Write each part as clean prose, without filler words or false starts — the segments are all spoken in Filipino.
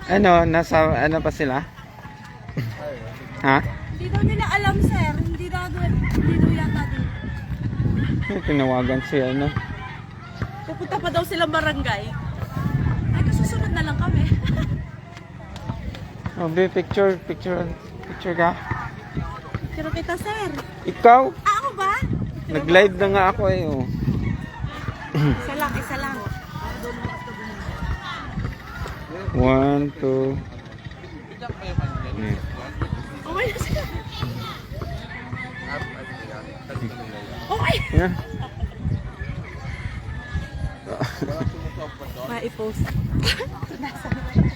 Ano, nasa ano pa sila? Ha? Hindi daw nila alam, sir. Hindi daw yata din. Tinawagan si ano. Pupunta pa daw silang barangay. Ay, kasusunod na lang kami. Oh, be picture ka. Pero kita, sir. Ikaw? Ako ba? Nag-live na nga ako eh. Oh. Isa lang, isa lang. 1, 2. Yeah. Okay na sila. Okay. Yeah. Ma-i-post. Nakakapit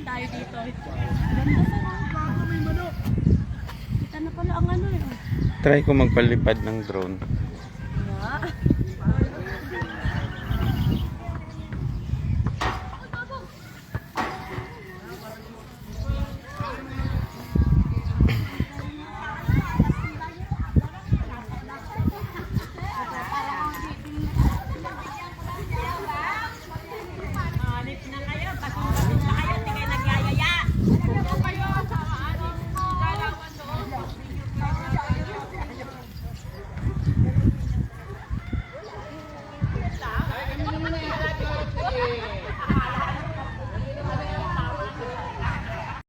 tayo dito. Ganda sa mga may manok. Kita na pala ang ano eh. Try ko magpalipad ng drone.